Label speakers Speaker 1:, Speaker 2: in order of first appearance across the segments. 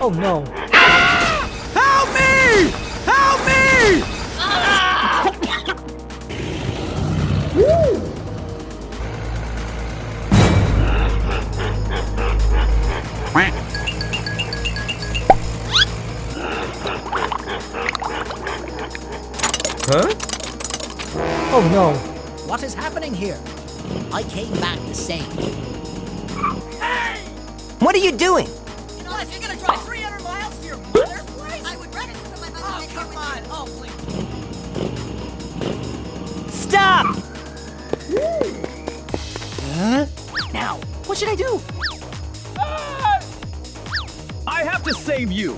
Speaker 1: Oh no.
Speaker 2: Help me! Help me!
Speaker 1: Huh? Oh no.
Speaker 3: What is happening here? I came back the same.
Speaker 4: What are you doing?
Speaker 3: You know, if you're gonna drive 300 miles to your mother's place, I would rent it to my mother. Oh, come on. Oh, please.
Speaker 4: Stop!
Speaker 3: Huh? Now, what should I do?
Speaker 2: I have to save you!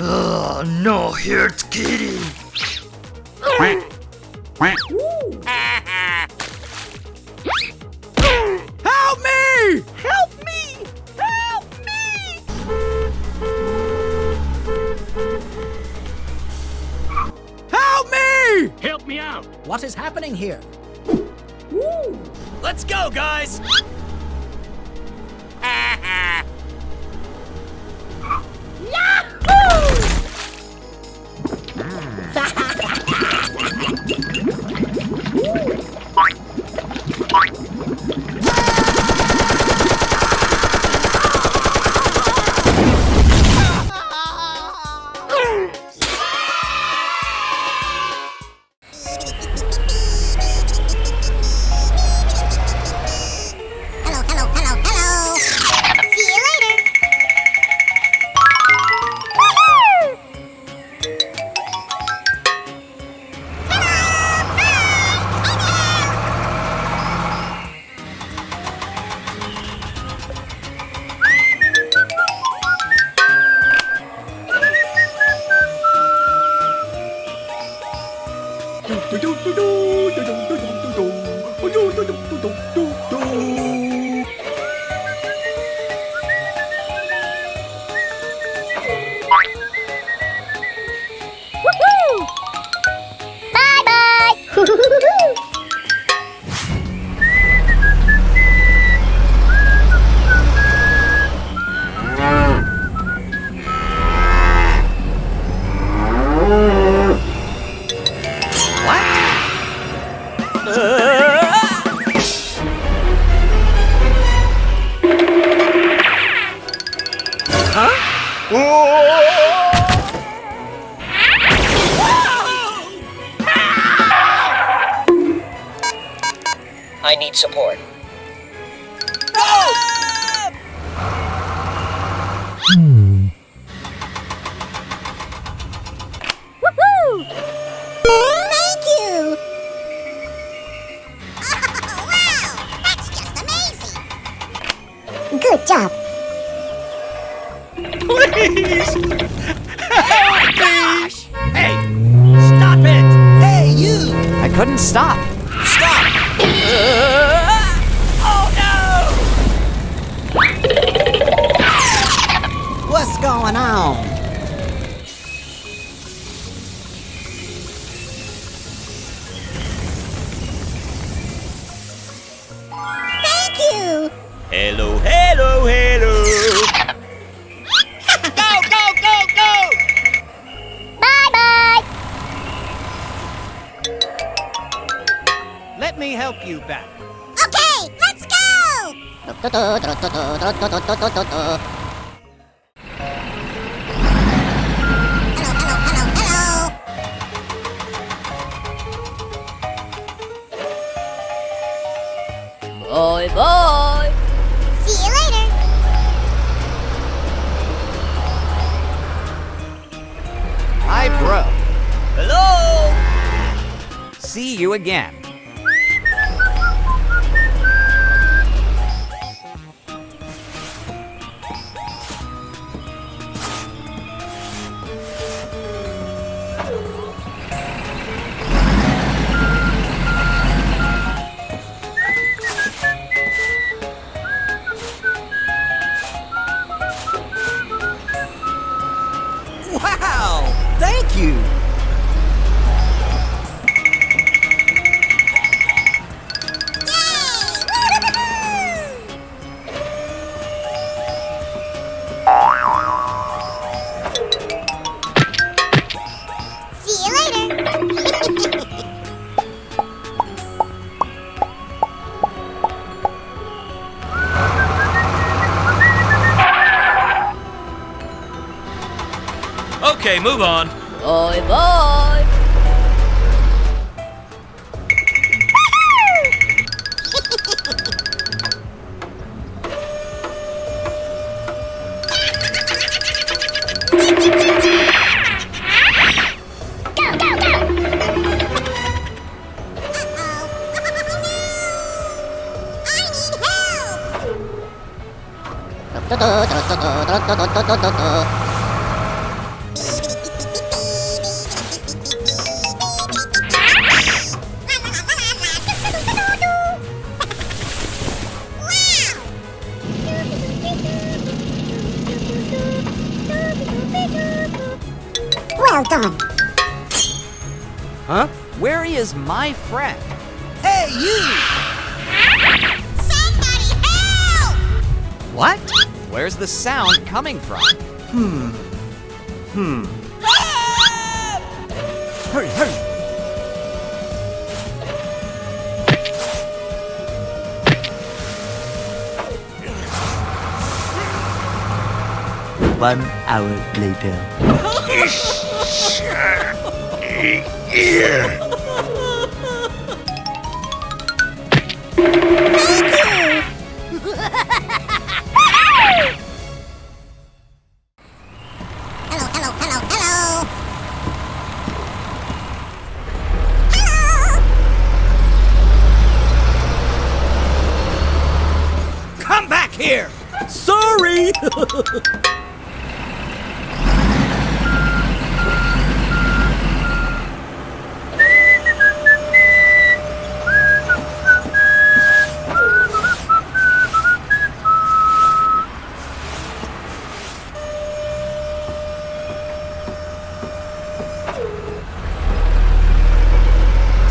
Speaker 4: Oh, no, here's Kitty.
Speaker 2: Help me!
Speaker 4: Help me! Help me!
Speaker 2: Help me!
Speaker 5: Help me out!
Speaker 3: What is happening here?
Speaker 5: Let's go, guys!
Speaker 4: I need support.
Speaker 6: Thank you! Oh, wow! That's just amazing! Good job.
Speaker 2: Please!
Speaker 5: Gosh! Hey! Stop it!
Speaker 3: Hey, you!
Speaker 4: I couldn't stop.
Speaker 5: Stop! Oh
Speaker 3: What's going on?
Speaker 6: Thank you!
Speaker 5: Hello, hello, hello! Go, go, go, go!
Speaker 6: Bye-bye!
Speaker 2: Let me help you back.
Speaker 6: Okay, let's go! Hello!
Speaker 4: Bye bye.
Speaker 6: See you later!
Speaker 4: Hi, bro.
Speaker 5: Hello!
Speaker 4: See you again.
Speaker 5: Okay, move on.
Speaker 4: Bye bye.
Speaker 6: Well done.
Speaker 4: Huh? Where is my friend?
Speaker 2: Hey, you!
Speaker 6: Somebody help!
Speaker 4: What? Where's the sound coming from?
Speaker 2: Hurry, hurry!
Speaker 7: 1 hour later.
Speaker 6: Hello, hello, hello, hello. Hello.
Speaker 2: Come back here! Sorry!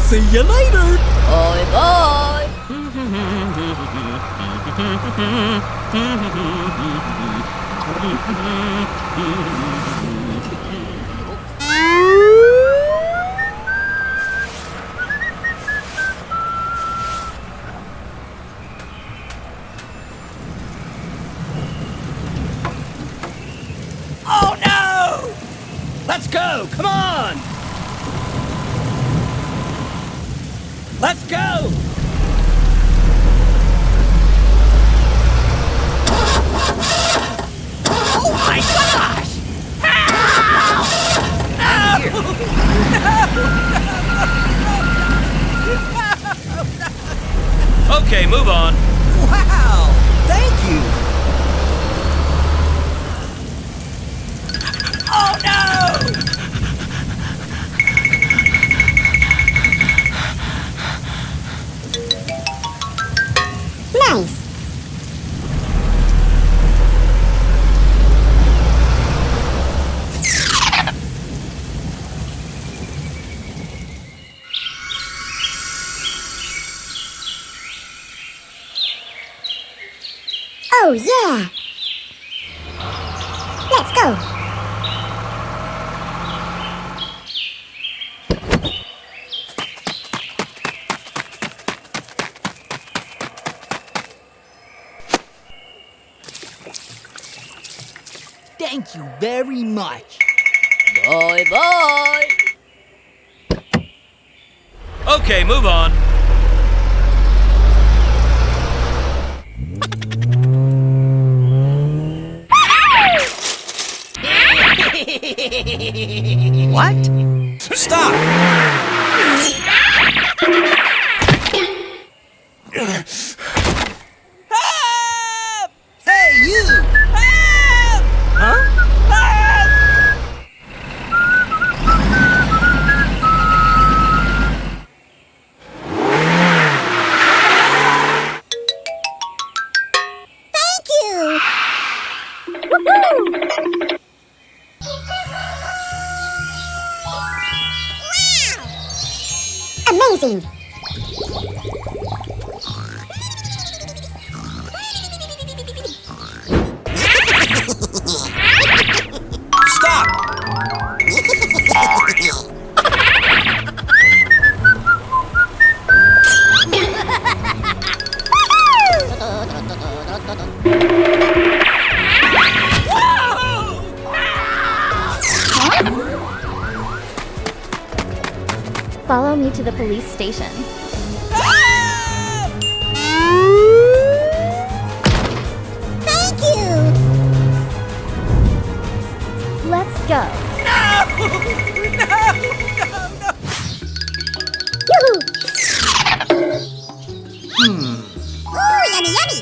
Speaker 2: See you later!
Speaker 4: Bye bye.
Speaker 2: Oh no! Let's go! Come on! Let's go! Oh my gosh!
Speaker 5: Okay, move on.
Speaker 2: Wow! Thank you! Oh no!
Speaker 6: Nice. Oh yeah. Let's go.
Speaker 2: Thank you very much.
Speaker 4: Bye bye.
Speaker 5: Okay, move on.
Speaker 4: What?
Speaker 2: Stop! Help! Hey, you! Help! Huh? Help!
Speaker 6: Thank you. Woohoo! Wow! Amazing.
Speaker 2: Stop!
Speaker 7: to the police station.
Speaker 6: Thank you!
Speaker 7: Let's go.
Speaker 6: Yoo-hoo! Ooh, yummy, yummy!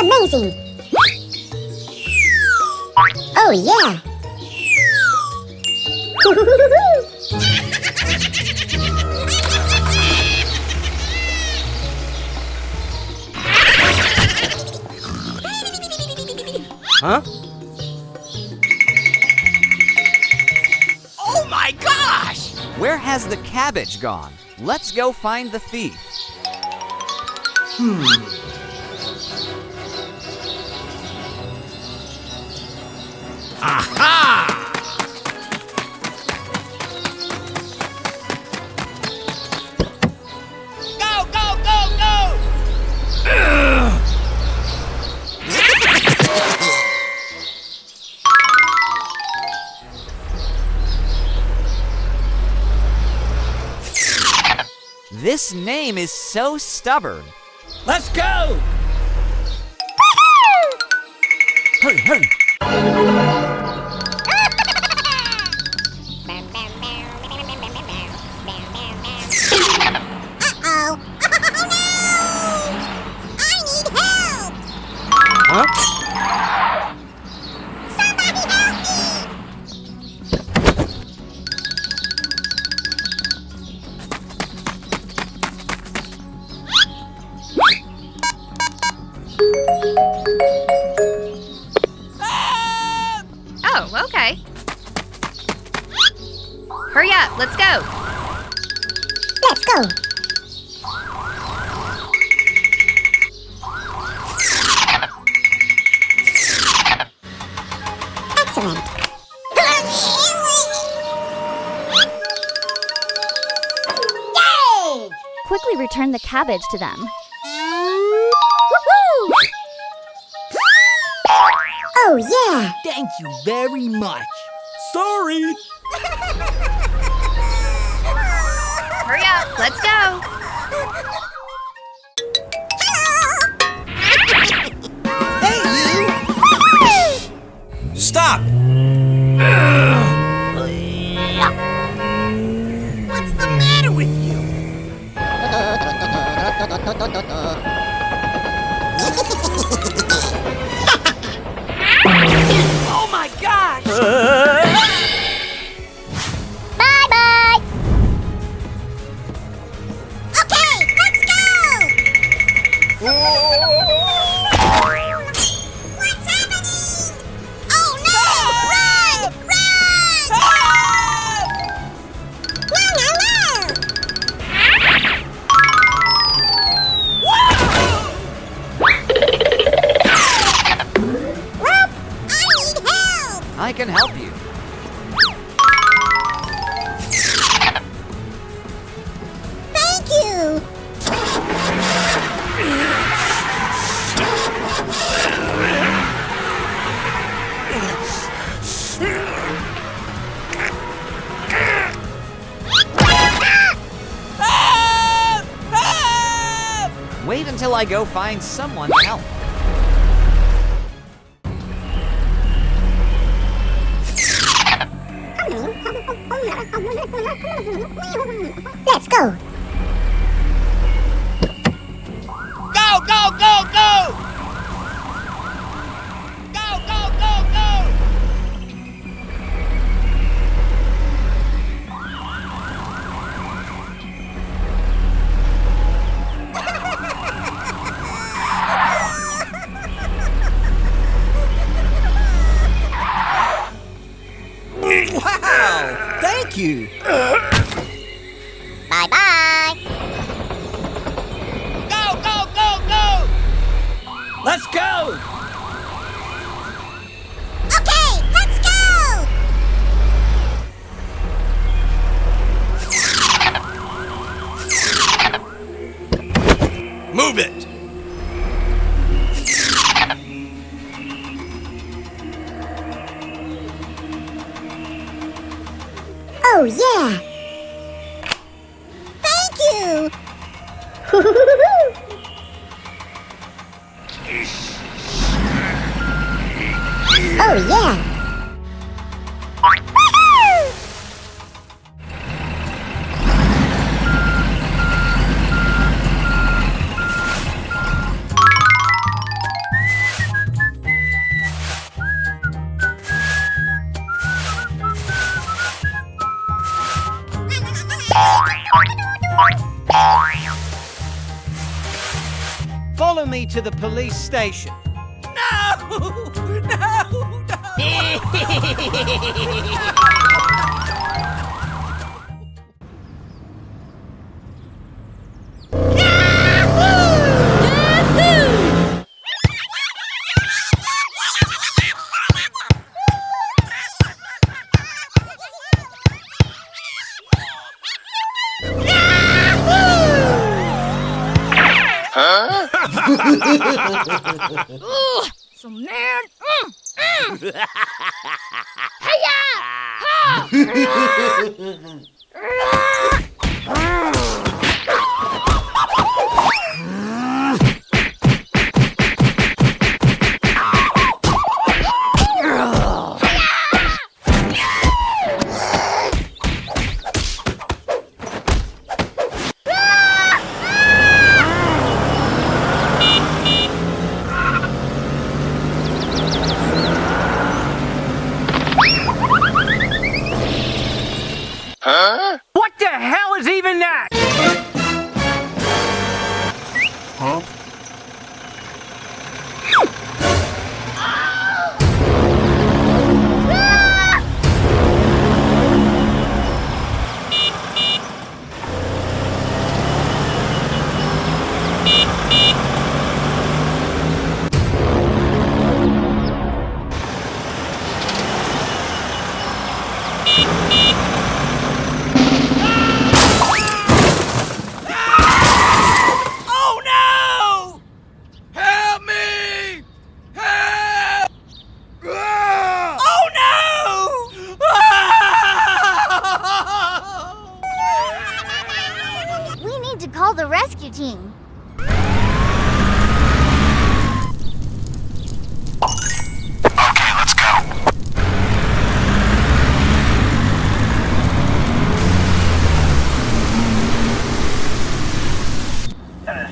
Speaker 6: Amazing! Oh yeah!
Speaker 2: Huh?
Speaker 3: Oh my gosh!
Speaker 4: Where has the cabbage gone? Let's go find the thief.
Speaker 2: Aha!
Speaker 3: Go, go, go, go!
Speaker 4: This name is so stubborn.
Speaker 2: Let's go! Hurry, hurry!
Speaker 6: Uh-oh! Oh no! I need help!
Speaker 2: Huh?
Speaker 6: Somebody help me!
Speaker 8: Oh, okay. Hurry up, let's go.
Speaker 6: Let's go! Excellent! Yay!
Speaker 7: Quickly return the cabbage to them.
Speaker 6: Woohoo! Oh yeah!
Speaker 2: Thank you very much. Sorry.
Speaker 8: Hurry up, let's go.
Speaker 2: Hey, you! Stop! What's the matter with you? Oh my gosh!
Speaker 6: Bye-bye! Okay, let's go! What's happening? Oh no! Run! Run! No, no, no! Whoops! I need help!
Speaker 4: I can help you.
Speaker 6: Thank you!
Speaker 4: Wait until I go find someone to help.
Speaker 6: Let's go!
Speaker 3: Go, go, go, go! Go, go, go, go!
Speaker 2: Wow! Thank you!
Speaker 6: Bye-bye!
Speaker 3: Go, go, go, go!
Speaker 2: Let's go!
Speaker 6: Okay, let's go! Oh, yeah. Thank you. Oh, yeah.
Speaker 2: Follow me to the police station. No! No!
Speaker 8: So man.
Speaker 2: What the hell is even that? Oh no! Help me! Help! Oh no!
Speaker 7: We need to call the rescue team.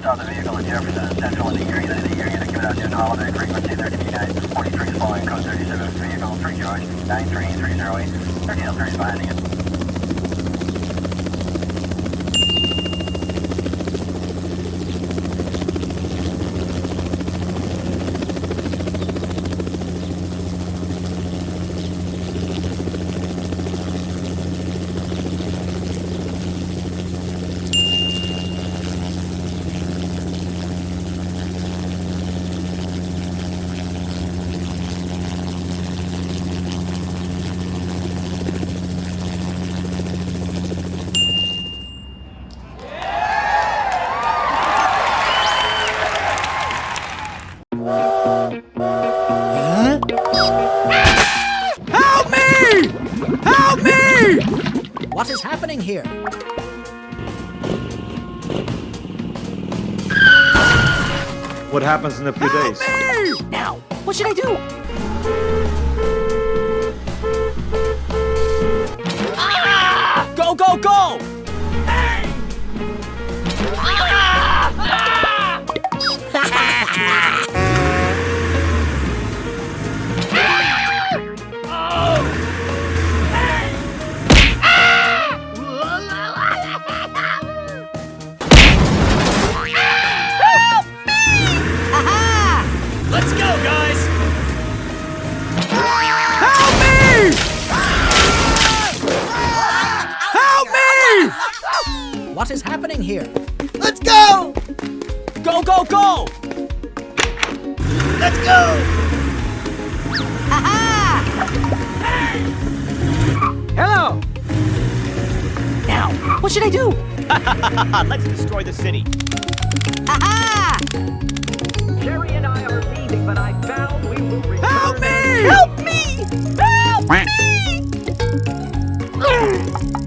Speaker 9: Stop the vehicle at Jefferson, Central in the area of give it out to Haulage, frequency 39, 43 is flying, code 37, vehicle 3 George, 93308, 30 behind you.
Speaker 2: Help me! Help me! What is happening here?
Speaker 1: What happens in a few days?
Speaker 2: Now, what should I do? Go, go, go! Let's go, guys! Help me! Help me! What is happening here? Let's go! Go, go, go! Let's go! Hello! Now, what should I do? Let's destroy the city. Jerry and I are leaving, but I found we will return. Help me! Help me! Help me!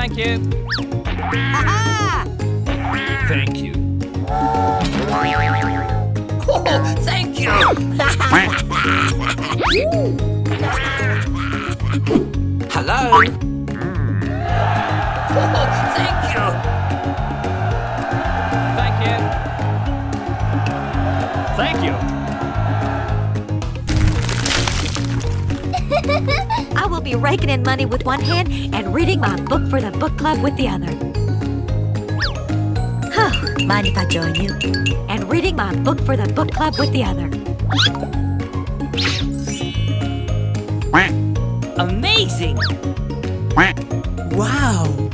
Speaker 4: Thank you.
Speaker 3: Aha!
Speaker 5: Thank you.
Speaker 3: Oh, thank you!
Speaker 2: Hello?
Speaker 3: Oh, thank you!
Speaker 4: Thank you.
Speaker 5: Thank you.
Speaker 10: I will be raking in money with one hand and reading my book for the book club with the other. Mind if I join you? And reading my book for the book club with the other.
Speaker 3: Amazing!
Speaker 2: Wow.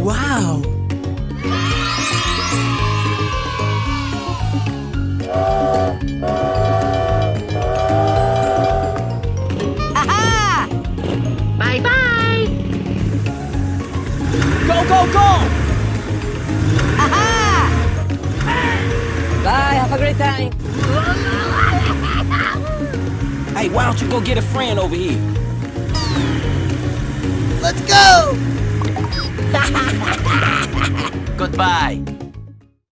Speaker 2: Wow.
Speaker 3: Aha!
Speaker 10: Bye-bye!
Speaker 2: Go, go, go!
Speaker 3: Aha!
Speaker 2: Bye, have a great time. Hey, why don't you go get a friend over here?
Speaker 3: Let's go!
Speaker 2: Goodbye.